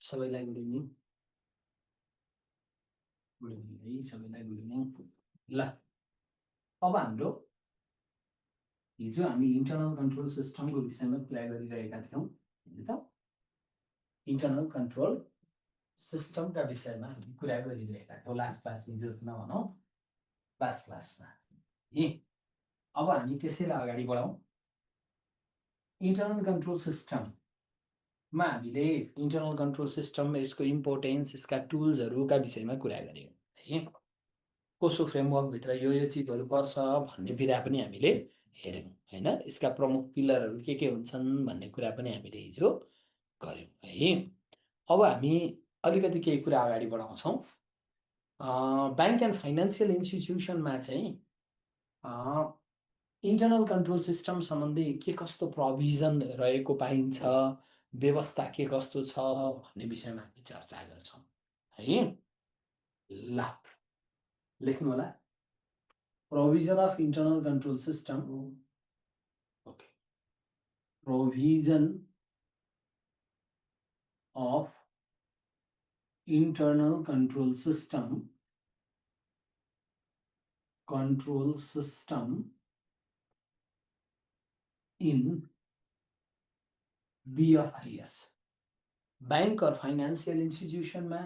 सबैलाई good evening है सबैलाई गुड इभिनिङ ल अब हाम्रो हिजो हामी इन्टरनल कन्ट्रोल सिस्टमको विषयमा कुरा गरिरहेका थियौँ होइन त इन्टरनल कन्ट्रोल सिस्टमका विषयमा हामी कुरा गरिरहेका थियौँ लास्ट क्लास हिजो नभनौँ लास्ट क्लासमा है अब हामी त्यसैलाई अगाडि बढाउँ इन्टरनल कन्ट्रोल सिस्टममा हामीले इन्टरनल कन्ट्रोल सिस्टम यसको इम्पोर्टेन्स यसका टुल्सहरूका विषयमा कुरा गऱ्यौँ है कसो फ्रेमवर्कभित्र यो चिजहरू पर्छ भन्ने कुरा पनि हामीले हेऱ्यौँ होइन यसका प्रमुख पिलरहरू के हुन्छन् भन्ने कुरा पनि हामीले हिजो गऱ्यौँ है अब हामी अलिकति केही कुरा अगाडि बढाउँछौँ ब्याङ्क एन्ड फाइनेन्सियल इन्स्टिट्युसनमा चाहिँ इन्टरनल कन्ट्रोल सिस्टम सम्बन्धी के कस्तो प्रोभिजन रहेको पाइन्छ व्यवस्था के कस्तो छ भन्ने विषयमा हामी चर्चा गर्छौँ है ल लेख्नु होला provision of internal control system okay provision of internal control system in BFIS bank और फाइनेन्सियल इन्स्टिट्युसनमा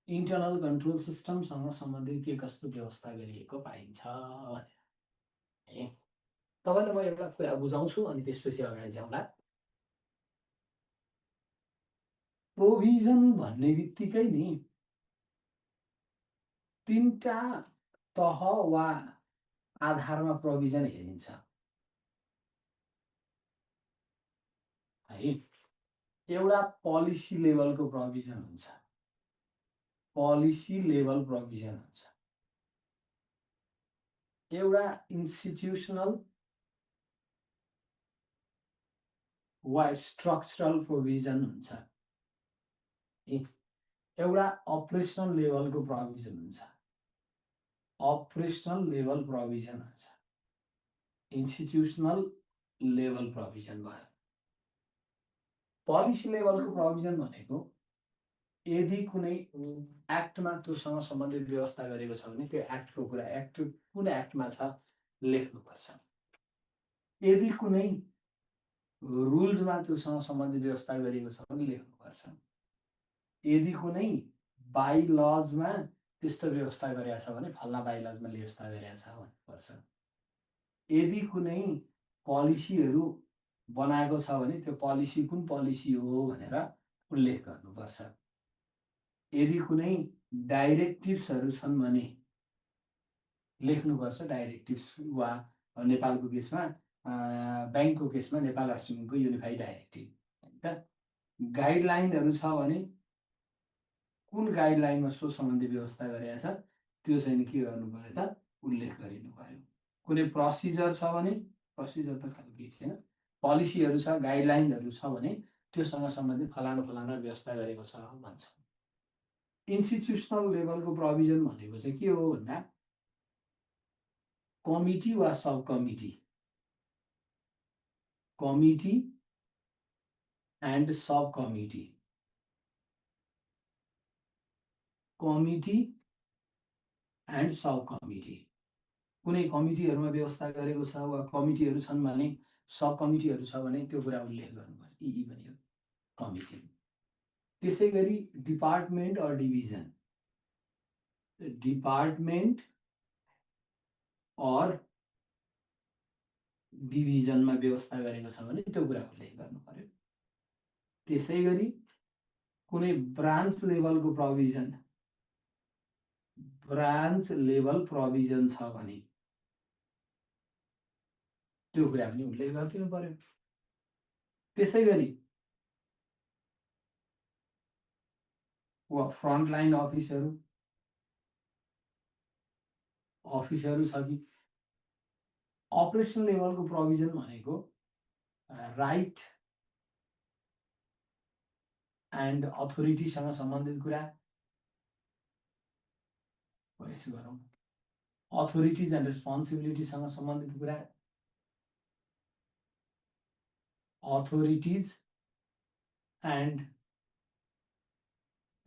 इन्टरनल कन्ट्रोल सिस्टमसँग सम्बन्धित के कस्तो व्यवस्था गरिएको पाइन्छ तपाईँलाई म एउटा कुरा बुझाउँछु अनि त्यसपछि अगाडि जाउँला प्रोभिजन भन्ने बित्तिकै नि तीनटा तह वा आधारमा प्रोभिजन हेरिन्छ है एउटा पोलिसी लेभलको प्रोभिजन हुन्छ पोलिसी लेभल प्रोभिजन हुन्छ एउटा इन्स्टिट्युसनल वा स्ट्रक्चरल प्रोभिजन हुन्छ एउटा अपरेसनल लेभलको प्रोभिजन हुन्छ अपरेसनल लेभल प्रोभिजन हुन्छ इन्स्टिट्युसनल लेभल प्रोभिजन भयो पोलिसी लेभलको प्रोभिजन भनेको यदि कुनै एक्टमा त्योसँग सम्बन्धित व्यवस्था गरेको छ भने त्यो एक्टको कुरा एक्ट कुन एक्टमा छ लेख्नुपर्छ यदि कुनै रुल्समा त्योसँग सम्बन्धित व्यवस्था गरिएको छ भने लेख्नुपर्छ यदि कुनै बाई लजमा त्यस्तो व्यवस्था गरेको छ भने फल्ना बाई लजमा व्यवस्था गरेको छ भन्नुपर्छ यदि कुनै पोलिसीहरू बनाएको छ भने त्यो पोलिसी कुन पोलिसी हो भनेर उल्लेख गर्नुपर्छ यदि कुनै डाइरेक्टिभ्सहरू छन् भने लेख्नुपर्छ डाइरेक्टिभ्स वा नेपालको केसमा ब्याङ्कको केसमा नेपाल राष्ट्र ब्याङ्कको युनिफाइड डाइरेक्टिभ होइन त गाइडलाइनहरू छ भने कुन गाइडलाइनमा सो सम्बन्धी व्यवस्था गरेको छ त्यो चाहिँ के गर्नु पर्यो त उल्लेख गरिनु पर्यो कुनै प्रोसिजर छ भने प्रोसिजर त खालि केही छैन पोलिसीहरू छ गाइडलाइनहरू छ भने त्योसँग सम्बन्धित फलाना फलाना व्यवस्था गरेको छ भन्छ इन्स्टिट्युसनल लेभलको प्रोभिजन भनेको चाहिँ के हो भन्दा कमिटी वा sub committee committee and sub committee committee and sub committee कुनै कमिटीहरूमा व्यवस्था गरेको छ वा कमिटीहरू छन् भने सब कमिटीहरू छ भने त्यो कुरा उल्लेख गर्नुपर्छ यी भनेको कमिटी त्यसै गरी department or division department or डिभिजनमा व्यवस्था गरेको छ भने त्यो कुरा उल्लेख गर्नु पर्यो त्यसै गरी कुनै ब्रान्च लेभलको प्रोभिजन ब्रान्च लेभल प्रोभिजन छ भने त्यो कुरा पनि उल्लेख गरिदिनु पर्यो त्यसै गरी वा फ्रन्टलाइन अफिसहरू छ कि अपरेसन लेभलको प्रोभिजन भनेको राइट एन्ड अथोरिटीसँग सम्बन्धित कुरा यसो गरौँ अथोरिटिज एन्ड रेस्पोन्सिबिलिटीसँग सम्बन्धित कुरा अथोरिटिज एन्ड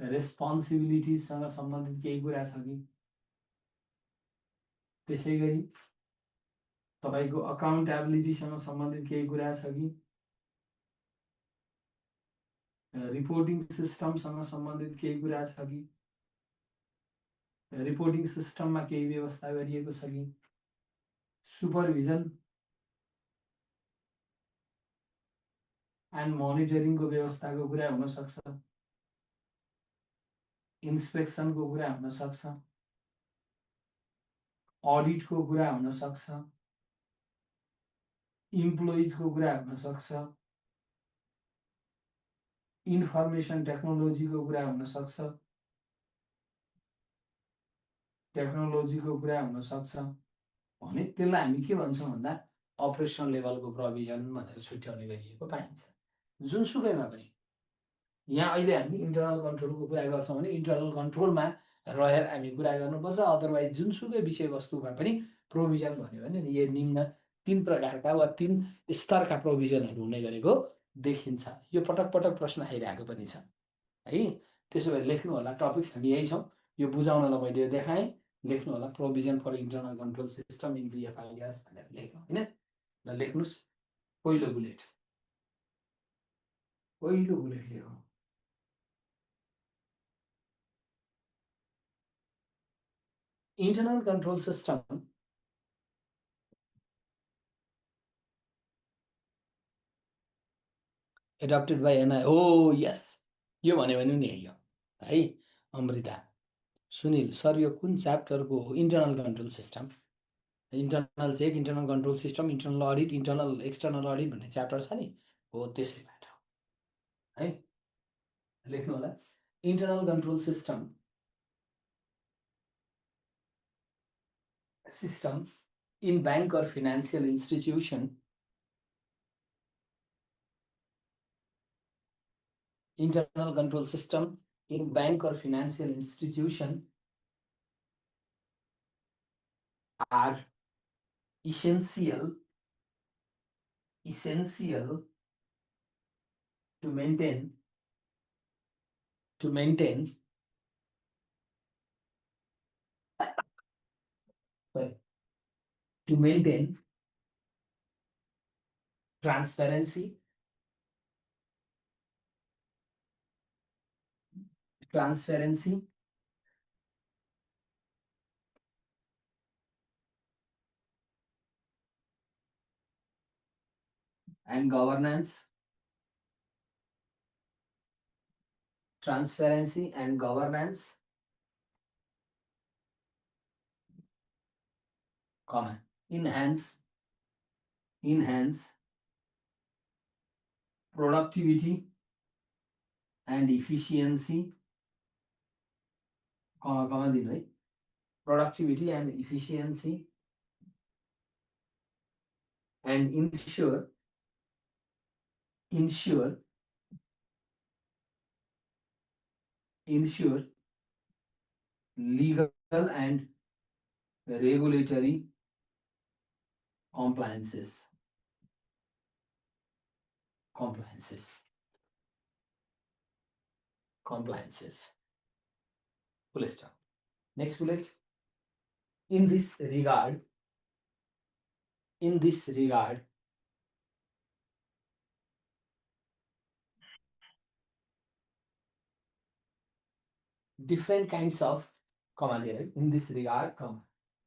रेस्पोन्सिबिलिटिजसँग सम्बन्धित केही कुरा छ कि? त्यसै गरी तपाईको अकाउन्टेबिलिटीसँग सम्बन्धित केही कुरा छ कि? रिपोर्टिङ सिस्टमसँग सम्बन्धित केही कुरा छ कि? रिपोर्टिङ सिस्टममा केही व्यवस्था गरिएको छ कि? सुपरभिजन एन्ड मोनिटरिङको व्यवस्थाको कुरा हुन सक्छ, इन्स्पेक्सनको कुरा हुन सक्छ, अडिटको कुरा हुन सक्छ, इम्प्लोइजको कुरा हुन सक्छ, इन्फर्मेसन टेक्नोलोजीको कुरा हुन सक्छ, टेक्नोलोजीको कुरा हुन सक्छ भने त्यसलाई हामी के भन्छौँ भन्दा अपरेसनल लेभलको प्रोभिजन भनेर छुट्याउने गरिएको पाइन्छ। जुनसुकैमा पनि यहाँ अहिले हामी इन्टरनल कन्ट्रोलको कुरा गर्छौँ भने इन्टरनल कन्ट्रोलमा रहेर हामी कुरा गर्नुपर्छ, अदरवाइज जुनसुकै विषयवस्तुमा पनि प्रोभिजन भन्यो भने यो निम्न 3 प्रकारका वा 3 स्तरका प्रोभिजनहरू हुने गरेको देखिन्छ। यो पटक पटक प्रश्न आइरहेको पनि छ है। त्यसो भए लेख्नु होला, टपिक्स हामी यही छौँ, यो बुझाउनलाई मैले देखाएँ। लेख्नु होला provision for internal control system in VFIS भनेर लेख्नु होइन। ल लेख्नुहोस्, पहिलो बुलेट लेखौँ। internal control system adopted by NI. Oh yes, यो भन्यो नि यो है। अमृता, सुनिल सर, यो कुन च्याप्टरको हो? Internal control system, internal check, internal control system, internal audit, internal external audit भन्ने च्याप्टर छ नि, हो त्यसैबाट है। लेख्नु होला, internal control system in bank or financial institution, internal control system in bank or financial institution are essential to maintain transparency and governance, comma, enhance productivity and efficiency, comma दिनु है, productivity and efficiency, and ensure legal and regulatory compliances. Full stop. Next bullet. In this regard, different kinds of, in this regard,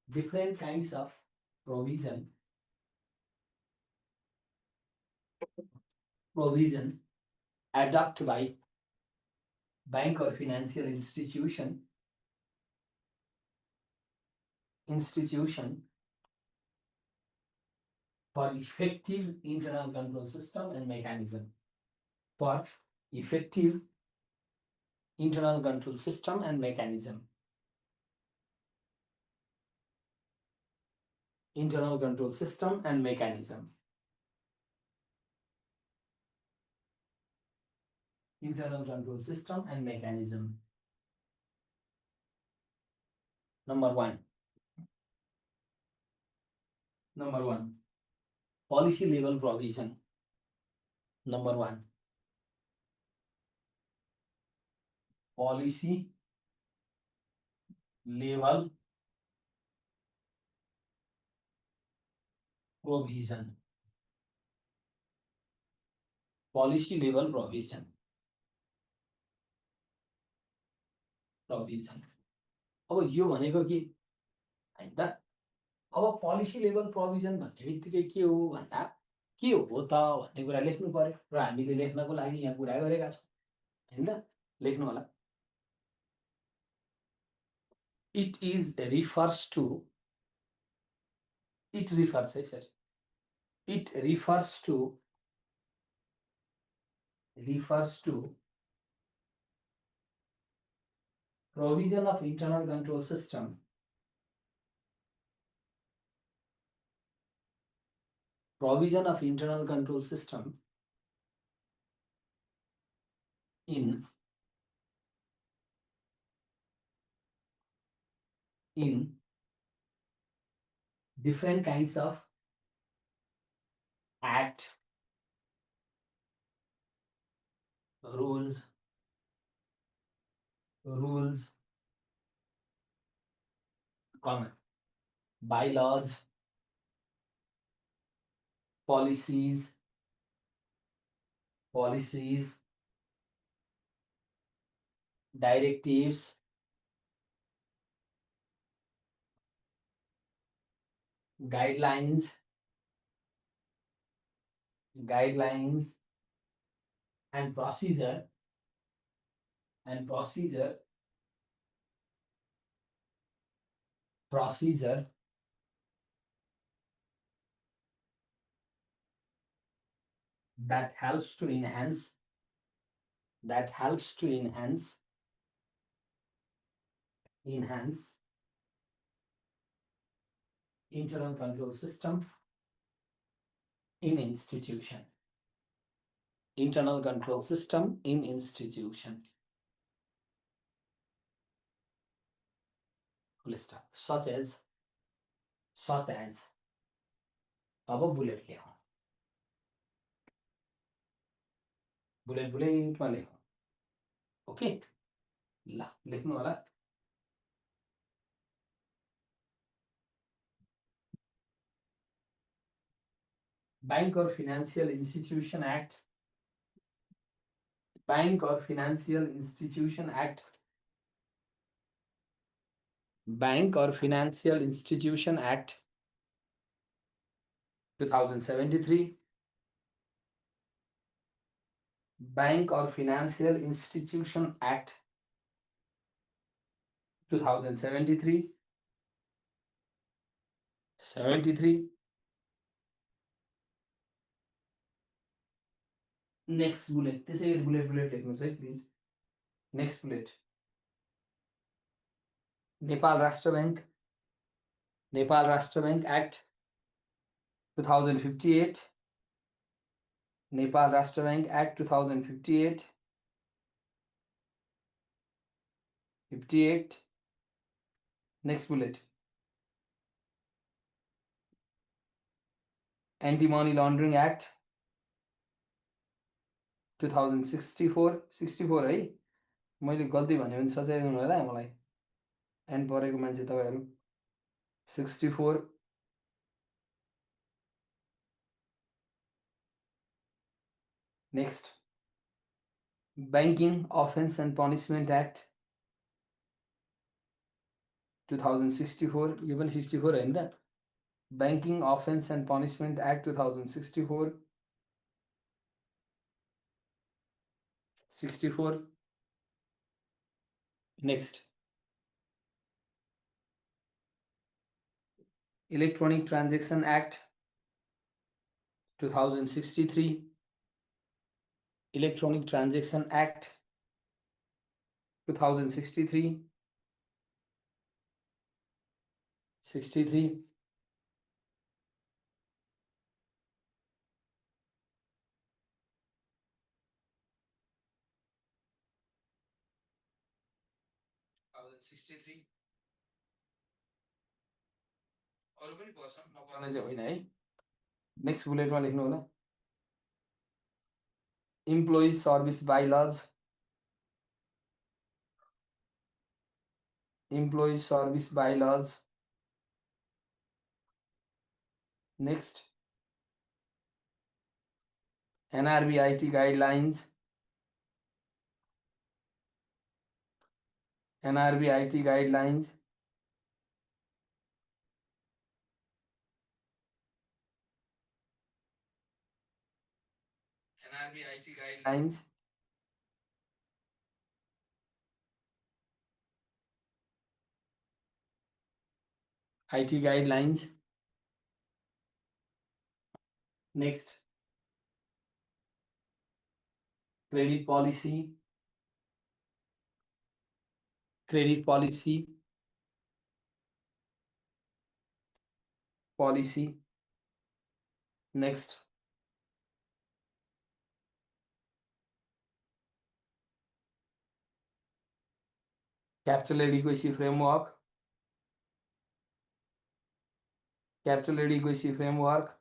different kinds of provision adopted by bank or financial institution for effective internal control system and mechanism. For effective internal control system and mechanism. Internal control system and mechanism. Internal control system and mechanism. Number one, policy level provision. Number one, policy level provision. Policy level provision. अब यो भनेको के हैन त? अब policy level provision भन्ने बित्तिकै के हो भन्दा के हो त भन्ने कुरा लेख्नु पर्यो र हामीले लेख्नको लागि यहाँ कुरा गरेका छौँ हैन त? लेख्नु होला. It refers to provision of internal control system in different kinds of act, rules, bylaws, policies, directives, guidelines, and procedure that helps to enhance internal control system in institution. Internal control system in institution. Full stop. Such as अब bullet लेखौँ. बुलेटमा लेखौँ. Okay ल लेख्नु होला. Bank or Financial Institution Act. Bank or Financial Institution Act 2073. Bank or Financial Institution Act 2073. 73. Next bullet. This is bullet लेख्नुस् है please. Next bullet. Nepal Rashtra Bank Act 2058. Nepal Rashtra Bank Act 2058. 58. Next bullet. Anti-Money Laundering Act 2064. 64 है. मैले गल्ती भने पनि सच्याइदिनु होला मलाई. And परेको मान्छे तपाईहरु. 64. Next. Banking Offence and Punishment Act 2064. यो पनि 64 हैन त? Banking Offence and Punishment Act 2064. 64. Next. Electronic Transaction Act 2063. Electronic Transaction Act 2063. 63. अरु पनि पर्छ नपर्ने चाहिँ होइन है. नेक्स्ट बुलेटमा लेख्नु होला. Employee Service Bylaws employee service bylaws. Next, NRB IT guidelines. NRB IT guidelines. NRB IT guidelines. IT guidelines. Next, credit policy. Credit policy. Policy. Next, capital adequacy framework. Capital adequacy framework.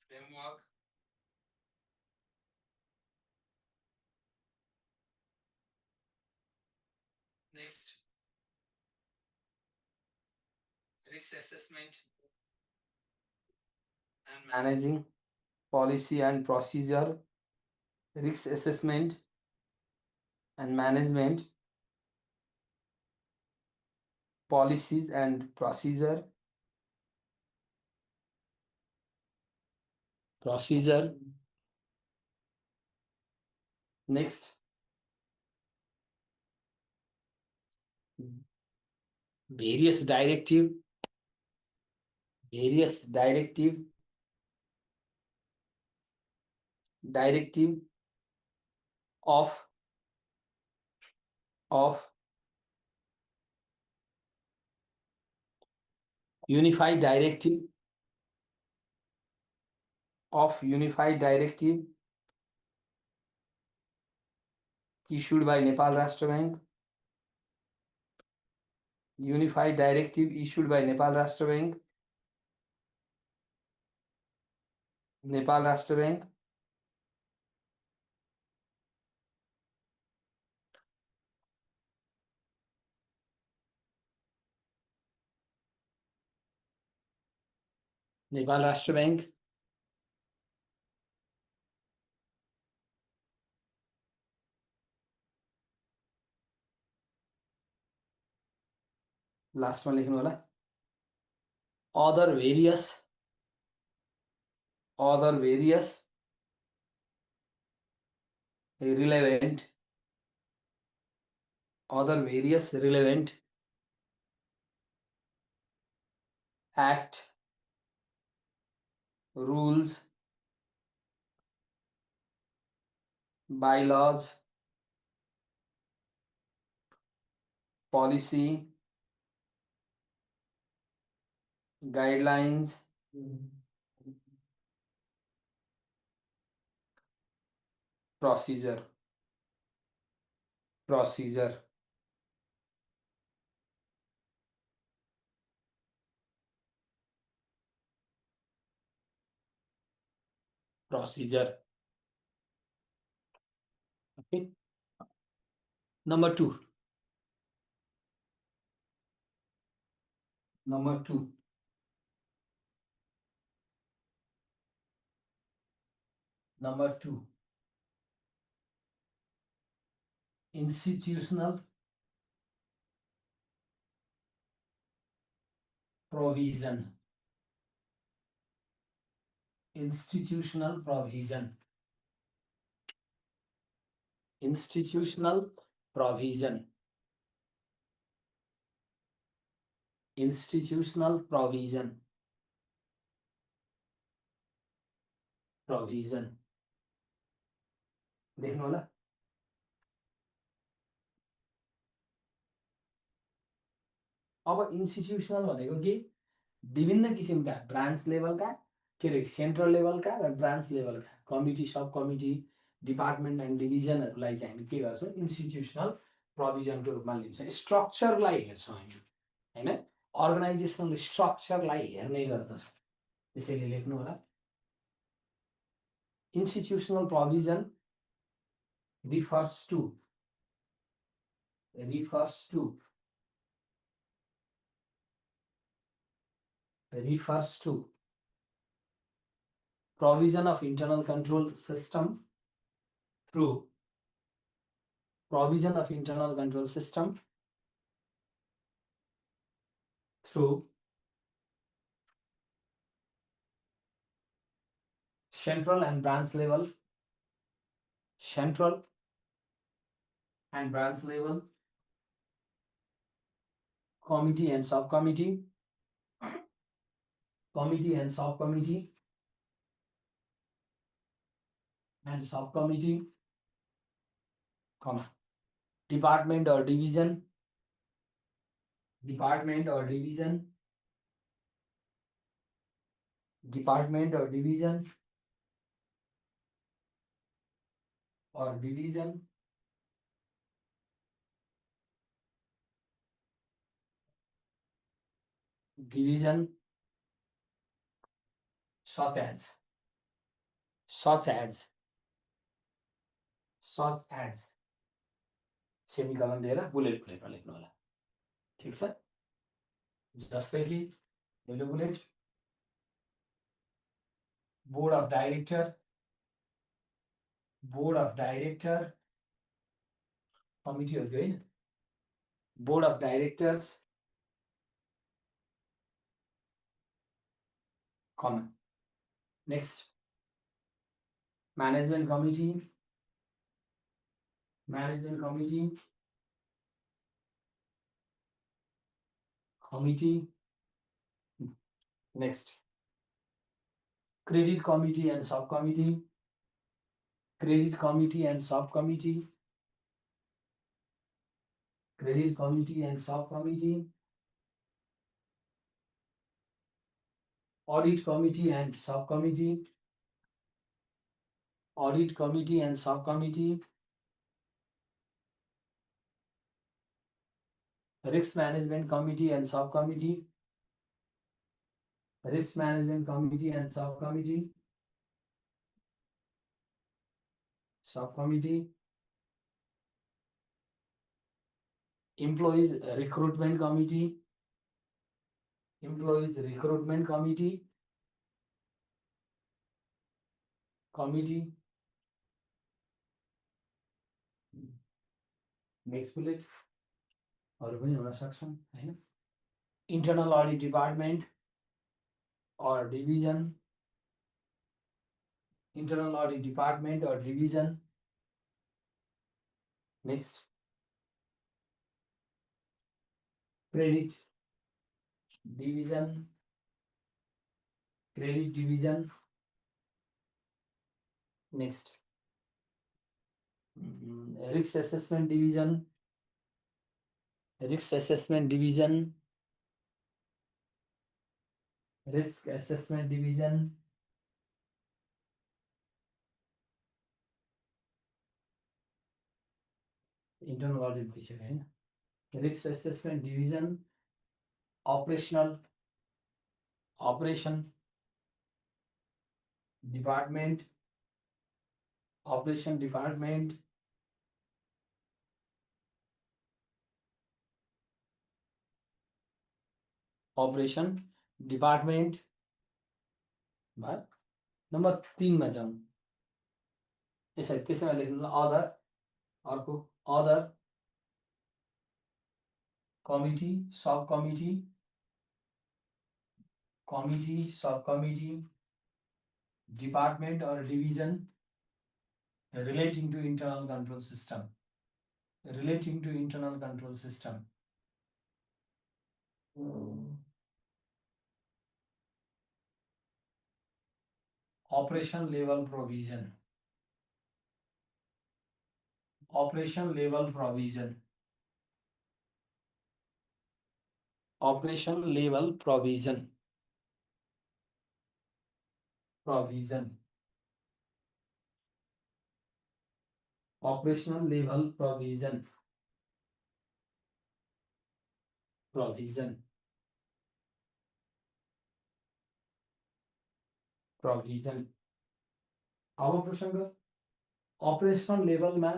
Framework. Next, risk assessment and managing policy and procedure. Risk assessment and management, policies and procedure. Procedure. Next, various directive. Various directive. Directive of unified directive issued by Nepal Rashtra Bank. Unified directive issued by Nepal Rashtra Bank. Nepal Rashtra Bank. Nepal Rashtra Bank. लास्टमा लेख्नु होला other various relevant act, rules, bylaws, policy, guidelines, procedure. Okay. Number two. Institutional provision. Institutional provision. Institutional provision. Institutional provision. Provision. देख्नु होला अब institutional भनेको के विभिन्न किसिमका ब्रान्च लेभलका के रे सेन्ट्रल लेभलका र ब्रान्च लेभलका committee sub committee department and डिभिजनहरूलाई चाहिँ हामी के गर्छौँ इन्स्टिट्युसनल प्रोभिजनको रूपमा लिन्छौँ स्ट्रक्चरलाई हेर्छौँ हामी हैन अर्गनाइजेसनल स्ट्रक्चरलाई हेर्ने गर्दछौँ त्यसैले लेख्नु होला Institutional provision refers to provision of internal control system through central and branch level committee and subcommittee comma, department or division or division such as semicolon दिएर बुलेट बुलेटमा लेख्नु होला ठीक छ जस्तै कि पहिलो बुलेट बोर्ड अफ डाइरेक्टर कमिटीहरुको हैन board of directors common next management committee next credit committee and subcommittee audit committee and subcommittee risk management committee and subcommittee employees recruitment committee next bullet अरु पनि हुन सक्छन् हैन internal audit department or division next credit division next risk assessment division internal audit विषय हैन risk assessment division operation department भयो number 3 मा जाउँ यसरी त्यसैमा लेख्नु ल अदर अर्को other committee subcommittee department or division relating to internal control system operation level provision अब प्रसङ्ग अपरेसनल लेभलमा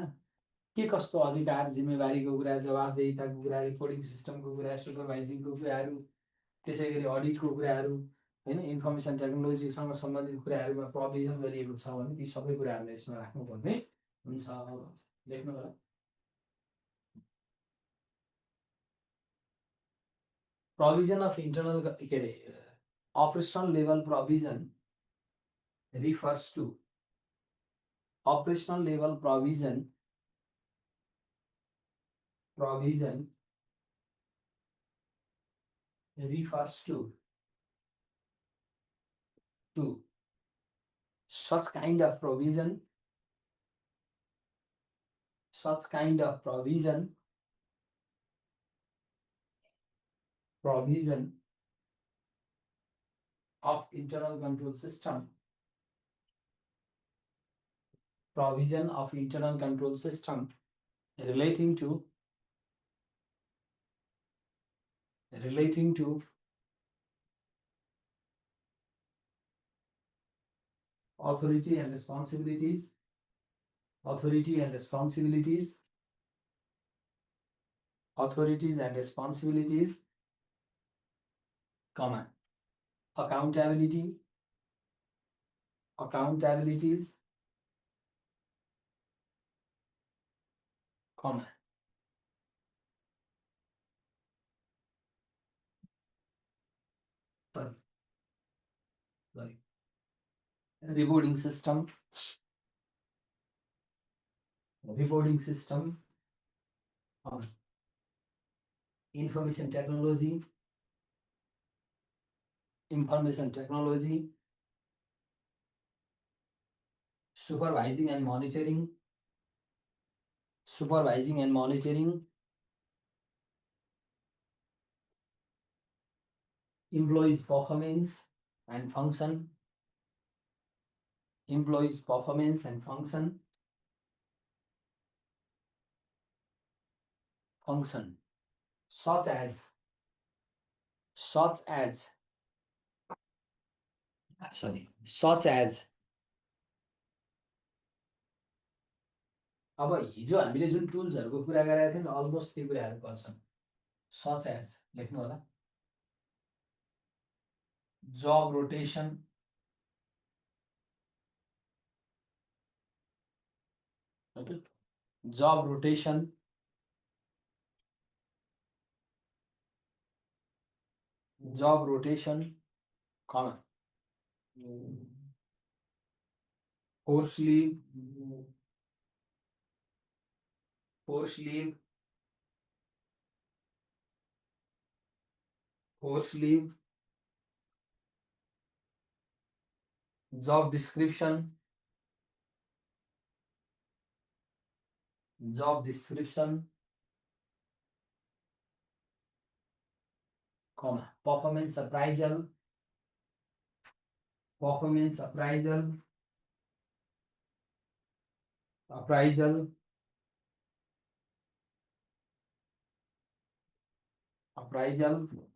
के कस्तो अधिकार जिम्मेवारीको कुरा, जवाबदेहिताको कुरा, रिपोर्टिङ सिस्टमको कुरा, सुपरभाइजिङको कुराहरू, त्यसै गरी अडिटको कुराहरू, होइन, इन्फर्मेसन टेक्नोलोजीसँग सम्बन्धित कुराहरूमा प्रोभिजन गरिएको छ भने ती सबै कुराहरूलाई यसमा राख्नुपर्ने हुन्छ। लेख्नु होला। प्रोभिजन अफ इन्टरनल के अरे operational level provision refers to operational level provision refers to such kind of provision of internal control system relating to authority and responsibilities, comma, accountabilities, comma, sorry, reporting system, information technology, supervising and monitoring, employees' performance and function, such as अब हिजो हामीले जुन टुल्सहरूको कुरा गरेका थियौँ almost त्यो कुराहरू गर्छन्। सच एज लेख्नु होला। जब rotation, comma, force leave, job description, comma, performance appraisal,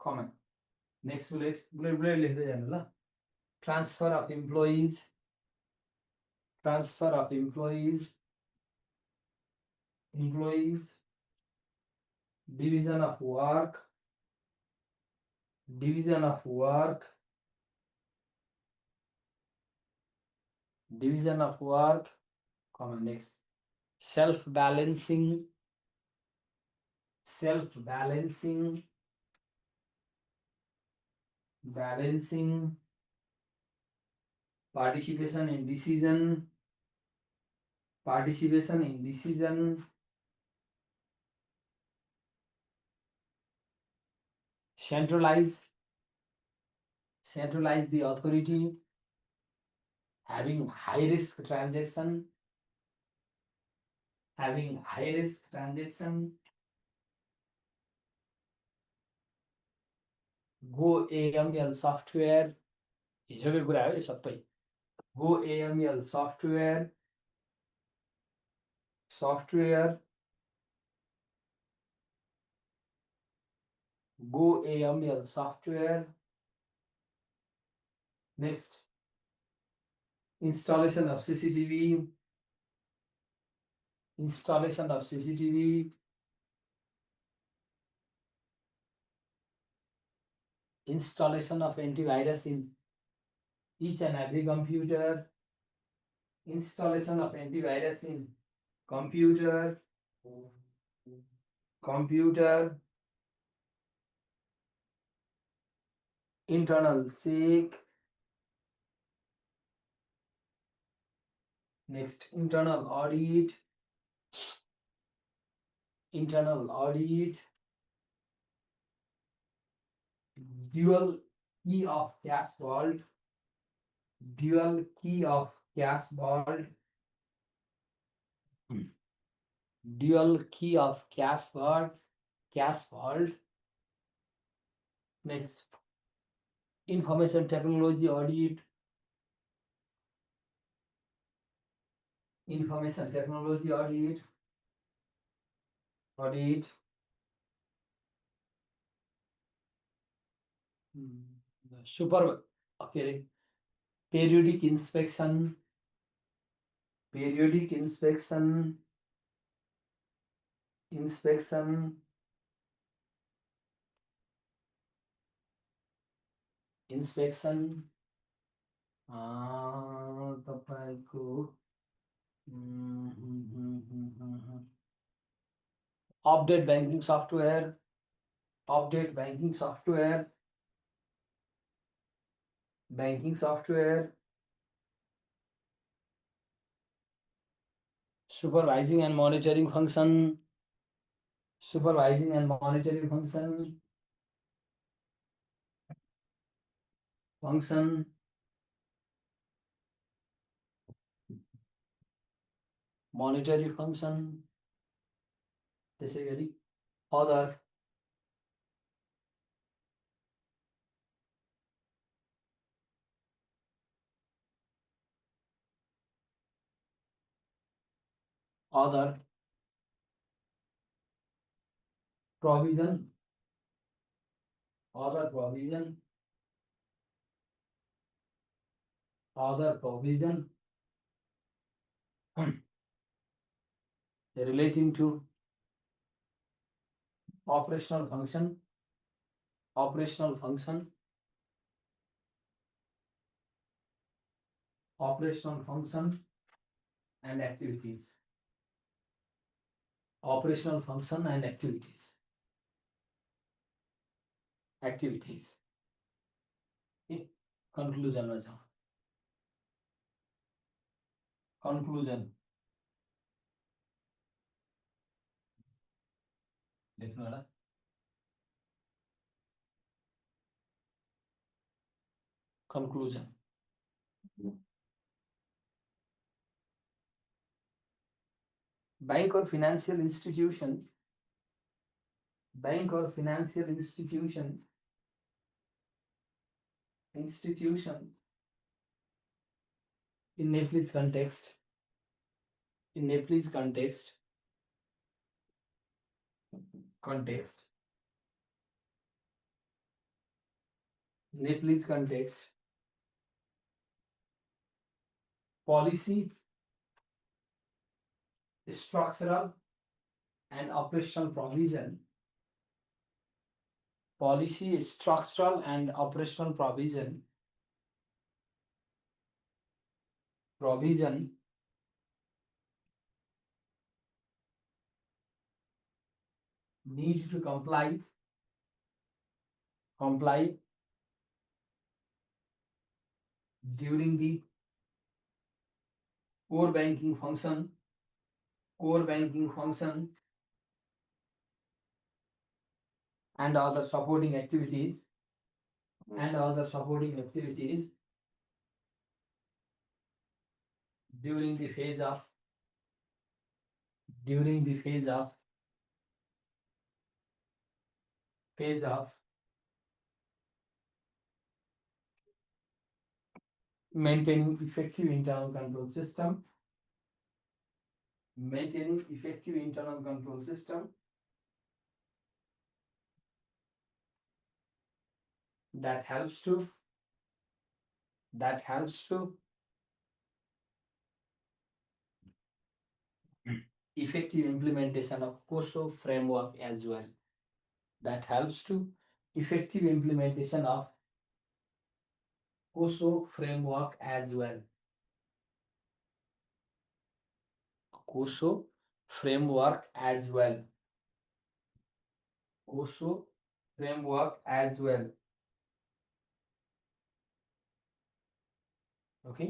comma. Next bullet लेख्दै जानु ल। Transfer of employees, division of work, comma, next, self-balancing, participation in decision, centralize the authority, having high risk transaction, go AML software, हिजोको कुरा हो यो सबै। go AML software, next, installation of CCTV, installation of CCTV, installation of antivirus in each and every computer, installation of antivirus in computer, internal SIG, next internal audit, dual key of gas vault, dual key of gas vault, dual key of gas vault. Next, information technology audit, information technology audit, super, okay, periodic inspection, inspection, तपाईँको update banking software, supervising and monitoring function, monitoring function, त्यसै गरी other, provision, relating to operational function, and activities, Okay. Conclusion मा जाउँ. Conclusion. लेख्नु होला. Conclusion. Bank or financial institution in Nepalese context, policy, structural and operational provision, need to comply during the core banking function and other supporting activities during the phase of maintaining effective internal control system, that helps to effective implementation of COSO framework as well. That helps to effective implementation of COSO framework as well. COSO framework as well. COSO framework as well. Okay,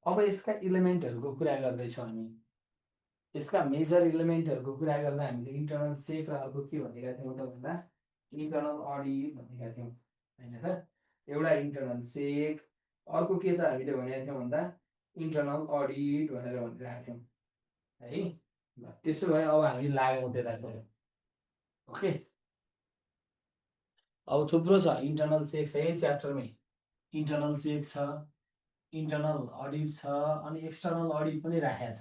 अब यसका इलिमेन्टहरूको कुरा गर्दैछौँ हामी। यसका major इलिमेन्टहरूको कुरा गर्दा हामीले internal सेक र अर्को के भनेका थियौँ त भन्दा इन्टर्नल अडिट भनेका थियौँ हैन त। एउटा इन्टर्नल सेक, अर्को के त हामीले भनेका थियौँ भन्दा इन्टर्नल अडिट भनेर भनिरहेका थियौँ है। ल त्यसो भए अब हामी लागौँ त्यतातिर। ओके, अब थुप्रो छ इन्टर्नल सेक छ यही च्याप्टरमै। इन्टर्नल सेक छ, इन्टर्नल अडिट छ, अनि एक्सटर्नल अडिट पनि राखेको छ,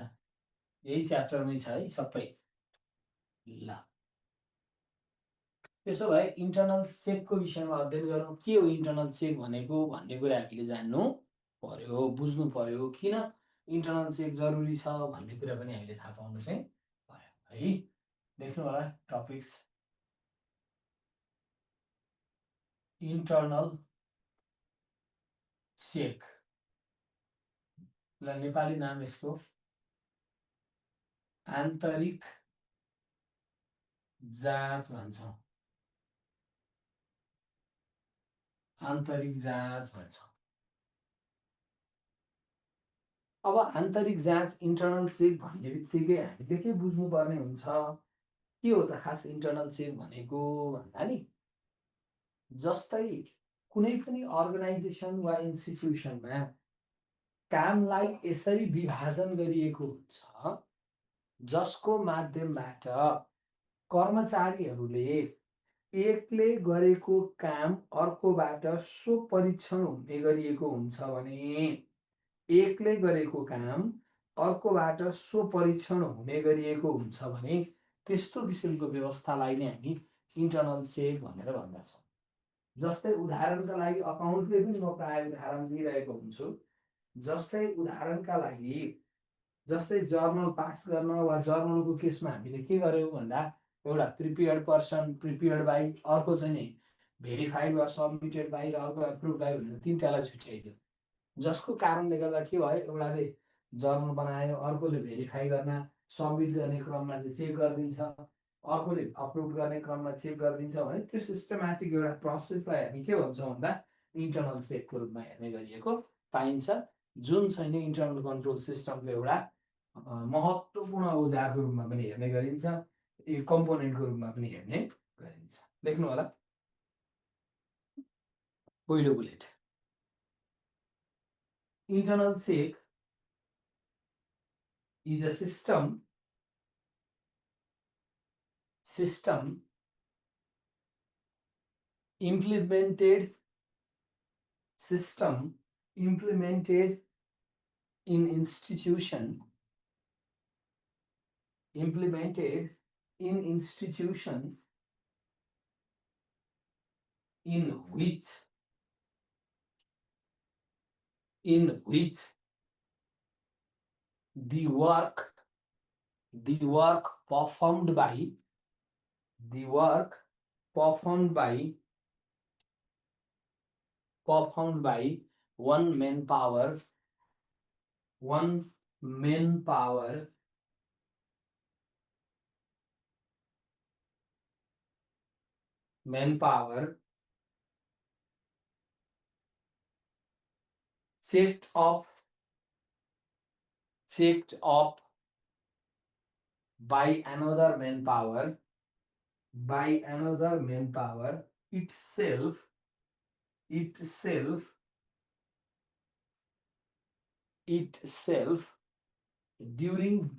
यही च्याप्टरमै छ है सबै। ल त्यसो भए इन्टर्नल चेकको विषयमा अध्ययन गरौँ। के हो इन्टर्नल चेक भनेको भन्ने कुरा हामीले जान्नु पर्यो, बुझ्नु पर्यो। किन इन्टर्नल चेक जरुरी छ भन्ने कुरा पनि हामीले थाहा पाउनु चाहिँ पर्यो है। लेख्नु होला टपिक्स इन्टर्नल चेक। ल नेपाली नाम यसको आन्तरिक जाँच भन्छौँ, आन्तरिक जाँच भन्छौँ। अब आन्तरिक जाँच इन्टर्नल चेक भन्ने बित्तिकै हामीले के बुझ्नुपर्ने हुन्छ, के हो त खास इन्टर्नल चेक भनेको भन्दा नि जस्तै कुनै पनि अर्गनाइजेसन वा इन्स्टिट्युसनमा कामलाई यसरी विभाजन गरिएको हुन्छ जसको माध्यमबाट कर्मचारीहरूले एकले गरेको काम अर्कोबाट सो परीक्षण हुने गरिएको हुन्छ भने, एकले गरेको काम अर्कोबाट सो परीक्षण हुने गरिएको हुन्छ भने त्यस्तो किसिमको व्यवस्थालाई नै हामी इन्टर्नल चेक भनेर भन्दछौँ। जस्तै उदाहरणका लागि अकाउन्टले पनि म प्रायः उदाहरण दिइरहेको हुन्छु। जस्तै उदाहरणका लागि जस्तै जर्नल पास गर्न वा जर्नलको केसमा हामीले के गर्यौँ भन्दा एउटा प्रिपेयर्ड पर्सन, प्रिपेयर्ड बाई, अर्को चाहिँ नि भेरिफाइड वा सबमिटेड बाई र अर्को एप्रुभ बाई भनेर तिनवटालाई छुट्याइदियो। जसको कारणले गर्दा के भयो, एउटाले जर्नल बनायो, अर्कोले भेरिफाई गर्न सबमिट गर्ने क्रममा चाहिँ चेक गरिदिन्छ, अर्कोले अप्रुभ गर्ने क्रममा चेक गरिदिन्छ भने त्यो सिस्टमेटिक एउटा प्रोसेसलाई हामी के भन्छौँ भन्दा इन्टर्नल चेकको रूपमा हेर्ने गरिएको पाइन्छ, जुन चाहिँ नि इन्टर्नल कन्ट्रोल सिस्टमको एउटा महत्त्वपूर्ण औजारको रूपमा पनि हेर्ने गरिन्छ, यो कम्पोनेन्टको रूपमा पनि हेर्ने गरिन्छ। लेख्नु होला पहिलो bullet, internal check is a system implemented in institution in which the work performed by one manpower checked up by another manpower itself during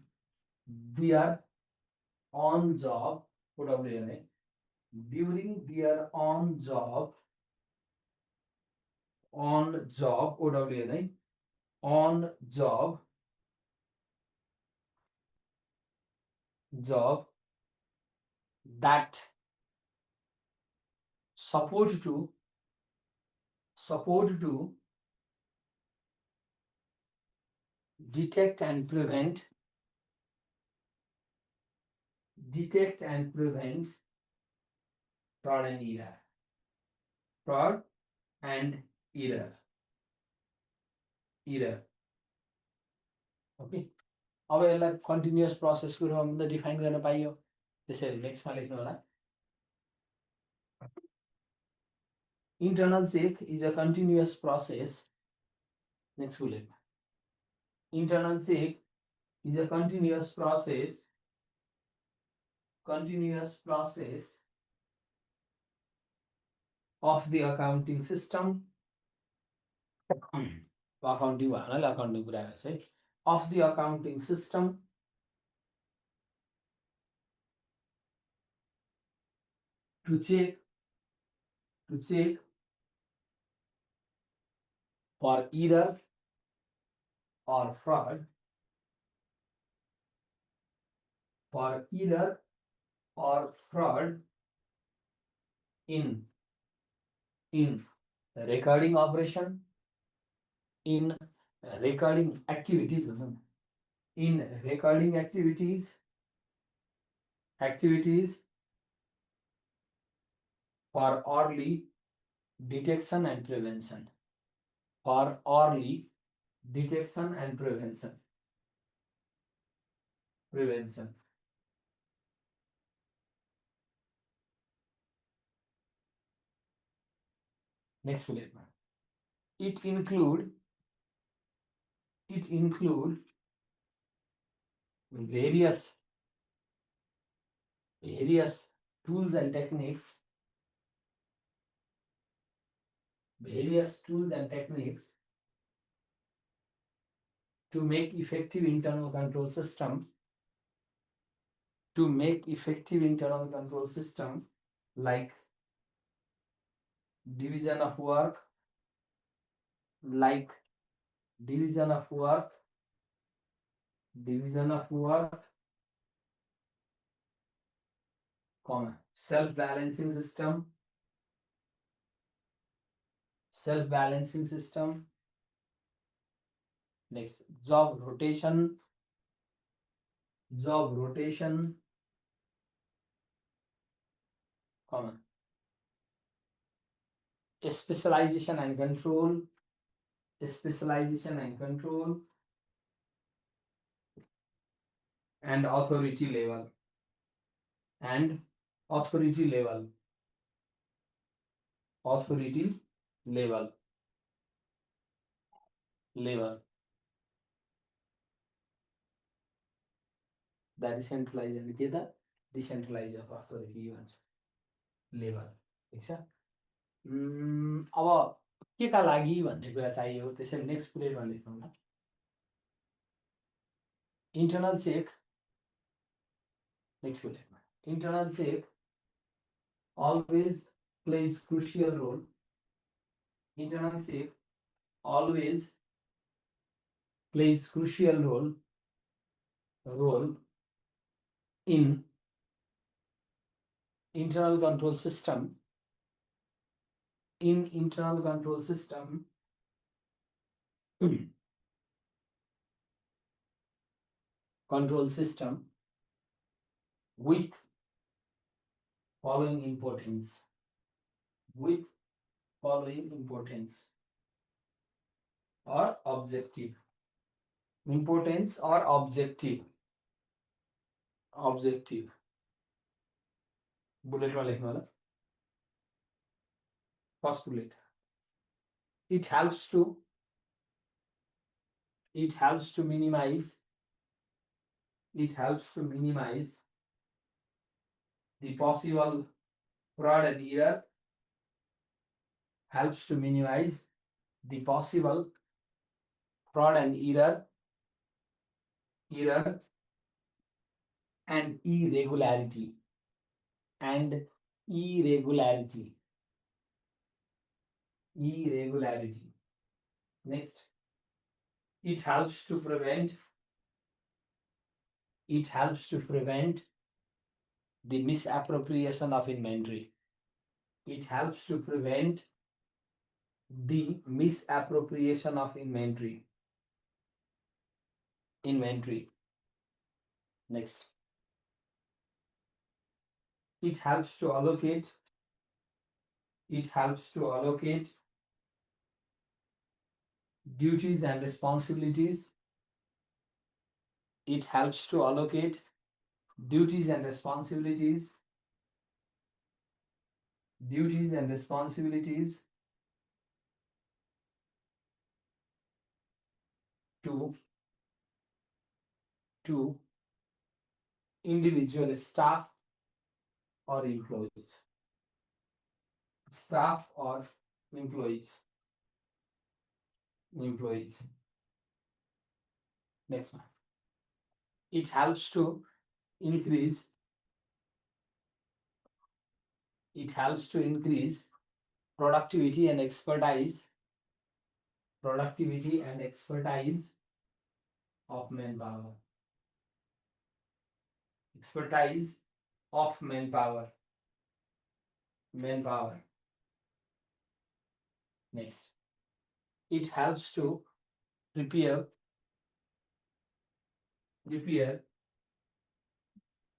their on job, during their on job that support to detect and prevent detect and prevent fraud and error. Fraud and error. Error. Okay. अब यसलाई continuous प्रोसेसको रूपमा पनि define गर्न पाइयो त्यसैले नेक्स्टमा लेख्नु होला internal check is a continuous process. Next bullet. Internal check is a continuous process of the accounting system. Accounting भन्नाले accounting कुरा गर्छ है of the accounting system to check for error or fraud in recording operation, in recording activities for early detection and prevention. Next bullet. It include various tools and techniques to make effective internal control system like division of work, self-balancing system. Next, job rotation, specialization and control, and authority level. The decentralized and the decentralized of authority level. ठिक छ अब के का लागि भन्ने कुरा चाहियो त्यसैले नेक्स्ट बुलेटमा लेख्नु होला internal check. Next bullet. Internal check always plays crucial role. Internal check always plays crucial role in internal control system. Control system with following importance. Or objective. Importance or objective. Bullet ma lekhnu hola. First bullet. It helps to minimize the possible fraud and error. And irregularity. Next, it helps to prevent the misappropriation of inventory. Next, It helps to allocate. It helps to allocate duties and responsibilities. It helps to allocate duties and responsibilities. Duties and responsibilities to to individual staff or employees. Staff or employees. Employees. Next one. It helps to increase. It helps to increase productivity and expertise. Productivity and expertise of manpower. Expertise of manpower. Manpower. Next. It helps to prepare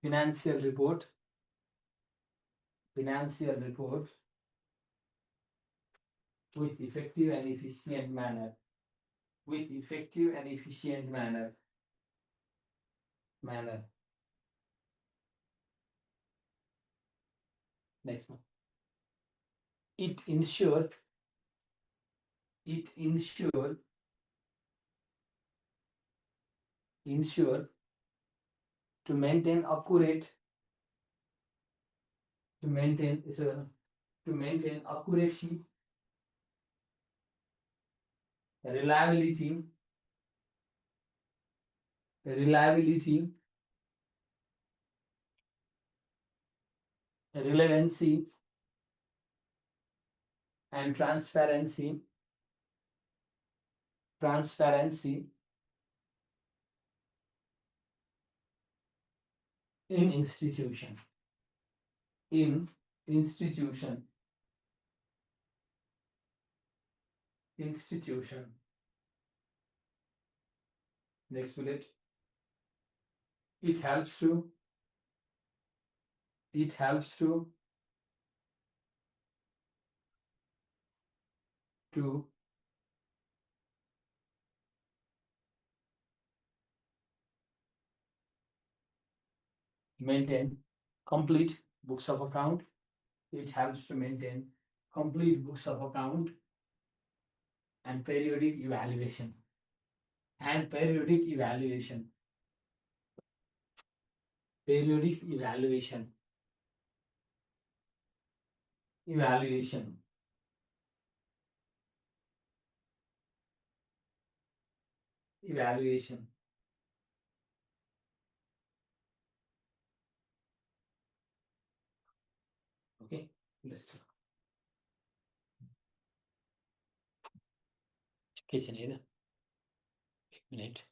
financial report. Financial report with effective and efficient manner. With effective and efficient manner. Next one. It ensure to maintain accurate to maintain accuracy, reliability, relevancy, and transparency in institution. In institution. Next bullet. It helps to to maintain complete books of account. It helps to maintain complete books of account and periodic evaluation. Periodic evaluation. Evaluation. Okay, let's talk. Kitchen either. Minute.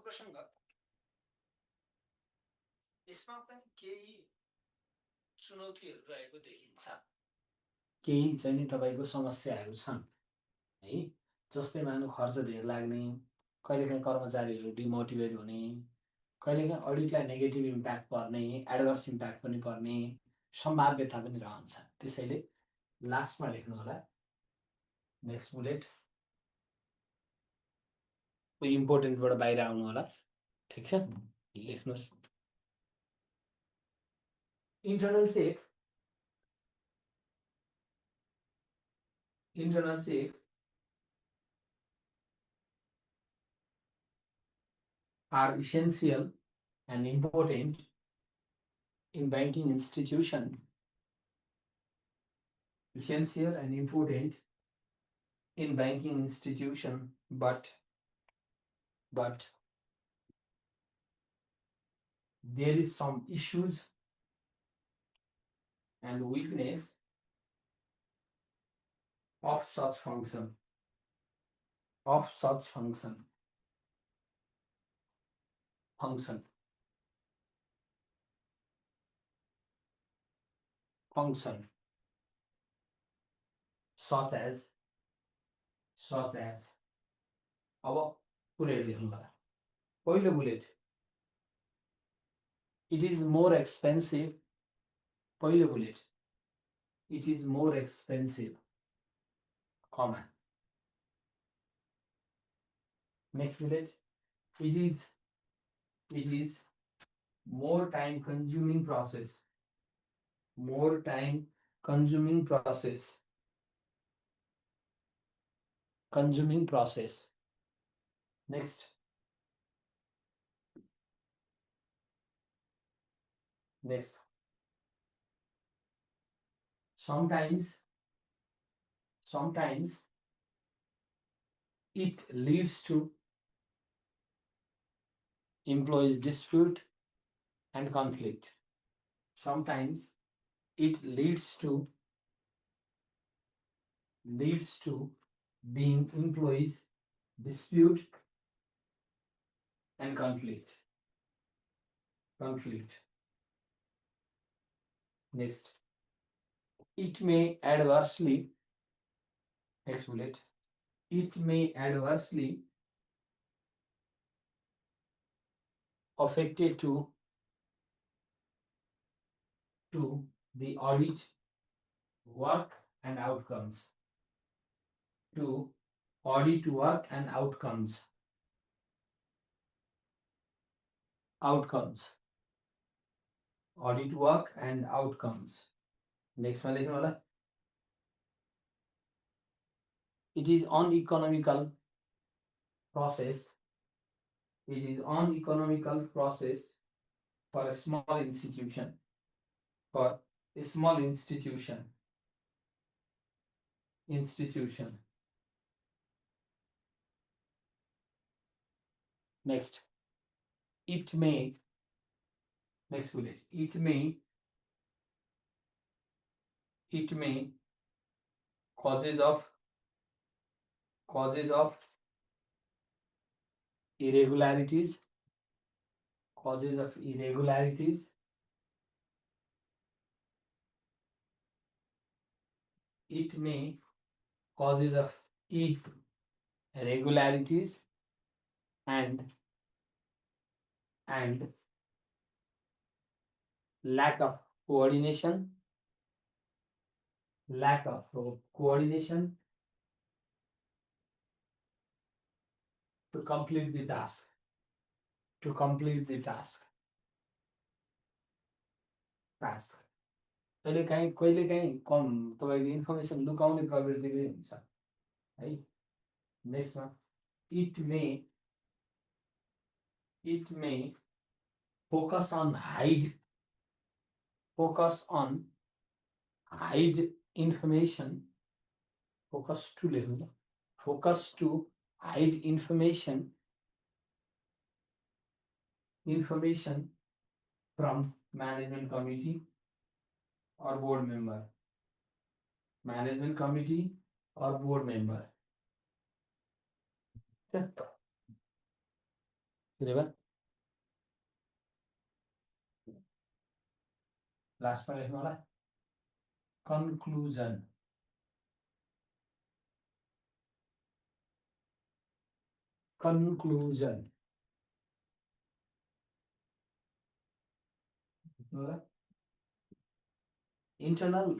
प्रसङ्ग यसमा पनि केही चुनौतीहरू रहेको देखिन्छ, केही चाहिँ नि तपाईँको समस्याहरू छन् है। जस्तै मानौँ खर्च धेर लाग्ने, कहिलेकाहीँ कर्मचारीहरू डिमोटिभेट हुने, कहिलेकाहीँ अडिटलाई नेगेटिभ इम्प्याक्ट पर्ने, एडभर्स इम्प्याक्ट पनि पर्ने सम्भाव्यता पनि रहन्छ। त्यसैले लास्टमा लेख्नु होला, नेक्स्ट बुलेट इम्पोर्टेन्टबाट बाहिर आउनु होला, ठिक छ, लेख्नुहोस्। Internal check are essential and important in banking institution. Essential and important in banking institution, but there is some issues and weakness of such function. Such as अब बुलेट लेख्नु होला। पहिलो bullet, it is more expensive. पहिलो bullet, it is more expensive, comma. Next bullet, it is more time consuming process. Next sometimes it leads to employees dispute and conflict. Sometimes it leads to being employees dispute and conflict. Next, it may adversely, next bullet, it may adversely affected to the audit work and outcomes. Audit work and outcomes. Next one लेख्नु होला, it is uneconomical process for a small institution. Next, it may, next bullet, it may causes of irregularities, it may causes of irregularities and lack of coordination to complete the task. कहिलेकाहीँ कम तपाईँको information लुकाउने प्रवृत्ति पनि हुन्छ है। नेक्स्टमा, it may focus on hide information, focus to hide information from management committee or board member. लास्टमा लेख्नु होला conclusion conclusion internal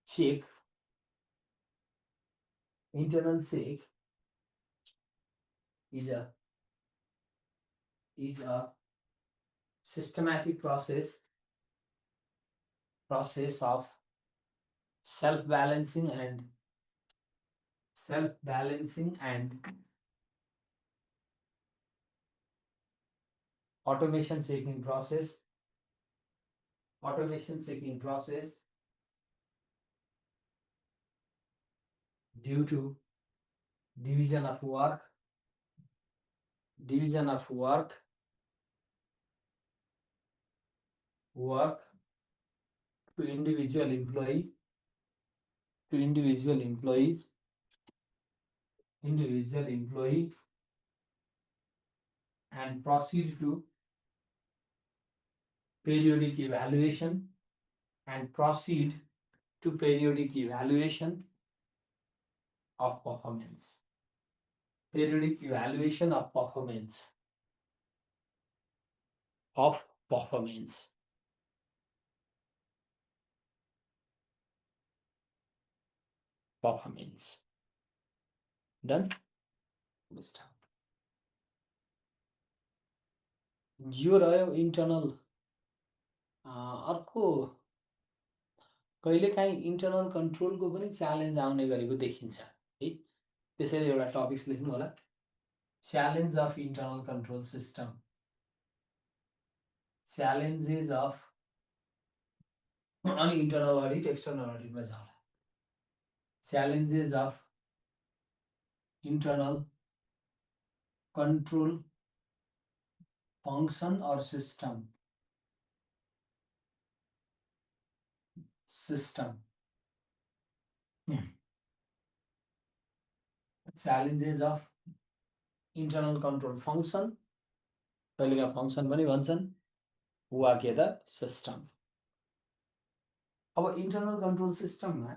check is a systematic process of self-balancing and automation checking process due to division of work to individual employee and proceed to periodic evaluation of performance. Done. यो रह्यो internal अर्को कहिलेकाहीँ internal कन्ट्रोलको पनि challenge आउने गरेको देखिन्छ है त्यसैले एउटा टपिक्स लेख्नु होला challenge of internal control system challenges of अनि इन्टर्नल अडिट एक्सटर्नल अडिटमा जाउँला challenges of internal control function or system challenges of internal control function कहिलेका फंक्सन पनि भन्छन् वा के त सिस्टम अब इन्टर्नल कन्ट्रोल सिस्टममा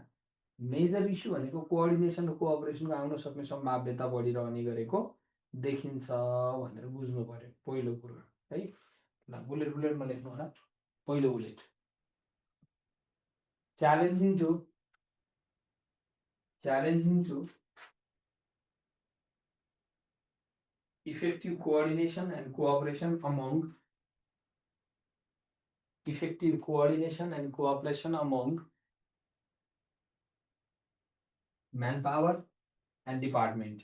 मेजर इस्यु भनेको कोअर्डिनेसन र कोअपरेसनको आउन सक्ने सम्भाव्यता बढिरहने गरेको देखिन्छ भनेर बुझ्नु पर्यो पहिलो कुरा है ल बुलेटमा लेख्नु होला पहिलो bullet challenging to effective coordination and cooperation among manpower and department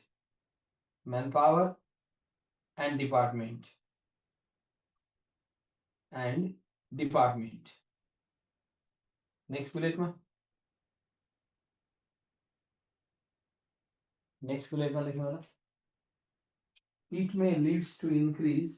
next bullet ma लेख्नु होला it may leads to increase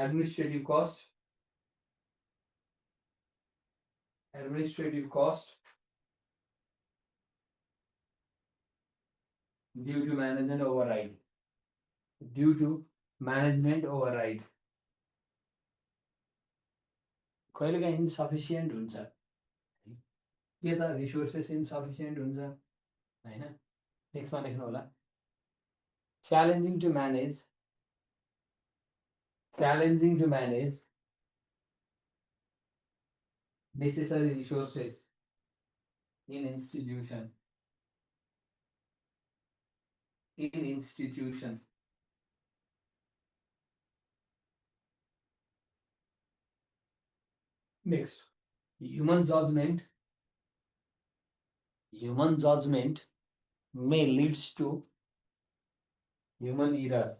administrative cost due to management override कहिलेकाहीँ इन्सफिसियन्ट हुन्छ के त रिसोर्सेस इन्सफिसियन्ट हुन्छ हैन नेक्स्टमा लेख्नु होला challenging to manage necessary resources in institution next human judgment may leads to human error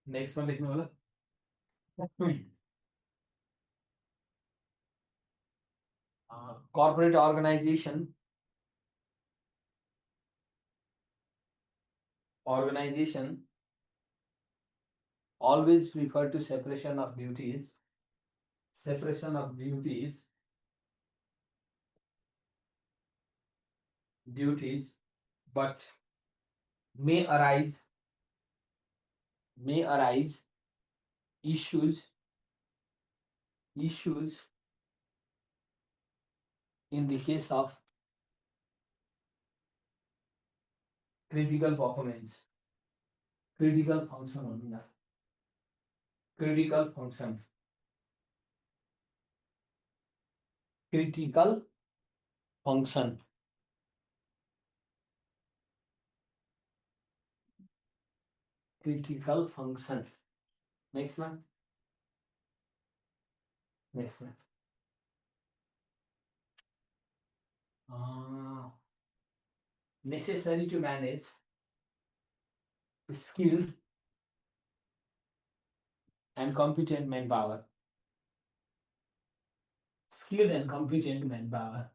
next one लेख्नु होला corporate organization always prefer to separation of duties, but may arise issues in the case of critical performance, critical function only ना, critical function, critical function, critical function. Next one. Necessary to manage skilled and competent manpower. Skilled and competent manpower.